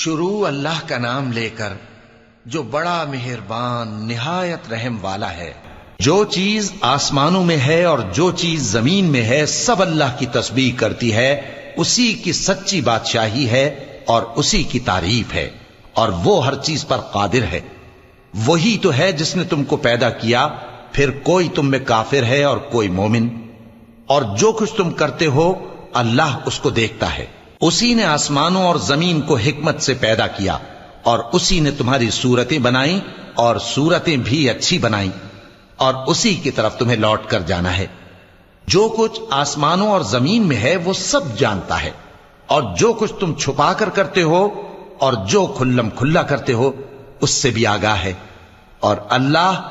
شروع اللہ کا نام لے کر جو بڑا مہربان نہایت رحم والا ہے۔ جو چیز آسمانوں میں ہے اور جو چیز زمین میں ہے سب اللہ کی تسبیح کرتی ہے، اسی کی سچی بادشاہی ہے اور اسی کی تعریف ہے، اور وہ ہر چیز پر قادر ہے۔ وہی تو ہے جس نے تم کو پیدا کیا، پھر کوئی تم میں کافر ہے اور کوئی مومن، اور جو کچھ تم کرتے ہو اللہ اس کو دیکھتا ہے۔ اسی نے آسمانوں اور زمین کو حکمت سے پیدا کیا، اور اسی نے تمہاری صورتیں بنائیں اور صورتیں بھی اچھی بنائیں، اور اسی کی طرف تمہیں لوٹ کر جانا ہے۔ جو کچھ آسمانوں اور زمین میں ہے وہ سب جانتا ہے، اور جو کچھ تم چھپا کر کرتے ہو اور جو کھلم کھلا کرتے ہو اس سے بھی آگاہ ہے، اور اللہ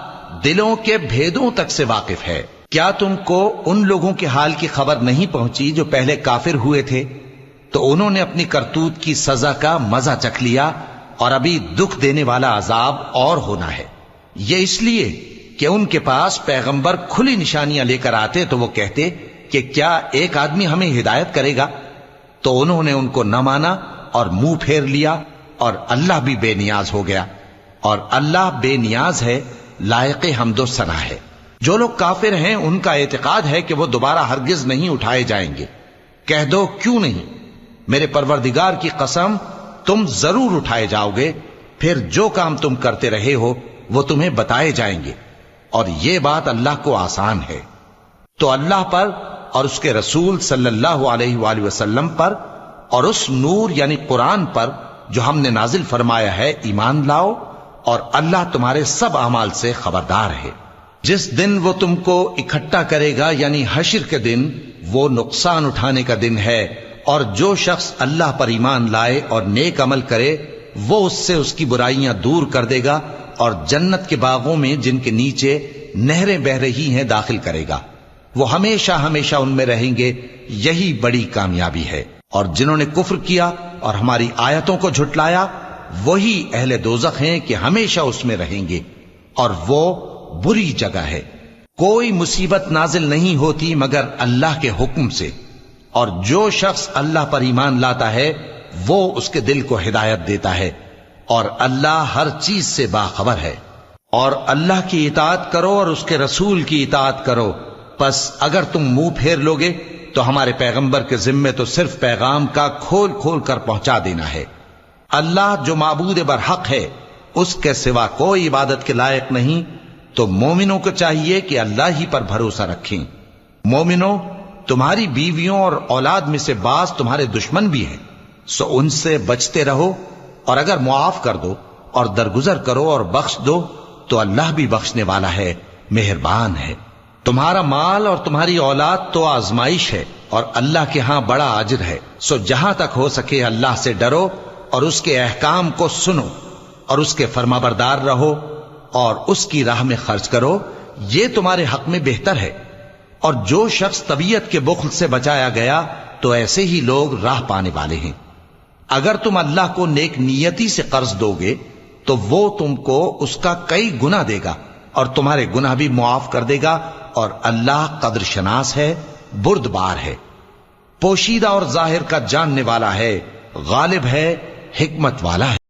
دلوں کے بھیدوں تک سے واقف ہے۔ کیا تم کو ان لوگوں کے حال کی خبر نہیں پہنچی جو پہلے کافر ہوئے تھے؟ تو انہوں نے اپنی کرتوت کی سزا کا مزہ چکھ لیا، اور ابھی دکھ دینے والا عذاب اور ہونا ہے۔ یہ اس لیے کہ ان کے پاس پیغمبر کھلی نشانیاں لے کر آتے تو وہ کہتے کہ کیا ایک آدمی ہمیں ہدایت کرے گا؟ تو انہوں نے ان کو نہ مانا اور منہ پھیر لیا، اور اللہ بھی بے نیاز ہو گیا، اور اللہ بے نیاز ہے، لائق حمد و ثنا ہے۔ جو لوگ کافر ہیں ان کا اعتقاد ہے کہ وہ دوبارہ ہرگز نہیں اٹھائے جائیں گے۔ کہہ دو کیوں نہیں؟ میرے پروردگار کی قسم تم ضرور اٹھائے جاؤ گے، پھر جو کام تم کرتے رہے ہو وہ تمہیں بتائے جائیں گے، اور یہ بات اللہ کو آسان ہے۔ تو اللہ پر اور اس کے رسول صلی اللہ علیہ وآلہ وسلم پر اور اس نور یعنی قرآن پر جو ہم نے نازل فرمایا ہے ایمان لاؤ، اور اللہ تمہارے سب اعمال سے خبردار ہے۔ جس دن وہ تم کو اکٹھا کرے گا یعنی حشر کے دن، وہ نقصان اٹھانے کا دن ہے، اور جو شخص اللہ پر ایمان لائے اور نیک عمل کرے وہ اس سے اس کی برائیاں دور کر دے گا، اور جنت کے باغوں میں جن کے نیچے نہریں بہ رہی ہیں داخل کرے گا۔ وہ ہمیشہ ہمیشہ ان میں رہیں گے، یہی بڑی کامیابی ہے۔ اور جنہوں نے کفر کیا اور ہماری آیتوں کو جھٹلایا وہی اہل دوزخ ہیں کہ ہمیشہ اس میں رہیں گے، اور وہ بری جگہ ہے۔ کوئی مصیبت نازل نہیں ہوتی مگر اللہ کے حکم سے، اور جو شخص اللہ پر ایمان لاتا ہے وہ اس کے دل کو ہدایت دیتا ہے، اور اللہ ہر چیز سے باخبر ہے۔ اور اللہ کی اطاعت کرو اور اس کے رسول کی اطاعت کرو، پس اگر تم منہ پھیر لوگے تو ہمارے پیغمبر کے ذمے تو صرف پیغام کا کھول کھول کر پہنچا دینا ہے۔ اللہ جو معبود برحق ہے اس کے سوا کوئی عبادت کے لائق نہیں، تو مومنوں کو چاہیے کہ اللہ ہی پر بھروسہ رکھیں۔ مومنوں، تمہاری بیویوں اور اولاد میں سے بعض تمہارے دشمن بھی ہیں، سو ان سے بچتے رہو، اور اگر معاف کر دو اور درگزر کرو اور بخش دو تو اللہ بھی بخشنے والا ہے، مہربان ہے۔ تمہارا مال اور تمہاری اولاد تو آزمائش ہے، اور اللہ کے ہاں بڑا اجر ہے، سو جہاں تک ہو سکے اللہ سے ڈرو اور اس کے احکام کو سنو، اور اس کے فرمانبردار رہو، اور اس کی راہ میں خرچ کرو، یہ تمہارے حق میں بہتر ہے۔ اور جو شخص طبیعت کے بخل سے بچایا گیا تو ایسے ہی لوگ راہ پانے والے ہیں۔ اگر تم اللہ کو نیک نیتی سے قرض دو گے تو وہ تم کو اس کا کئی گنا دے گا، اور تمہارے گناہ بھی معاف کر دے گا، اور اللہ قدر شناس ہے، بردبار ہے، پوشیدہ اور ظاہر کا جاننے والا ہے، غالب ہے، حکمت والا ہے۔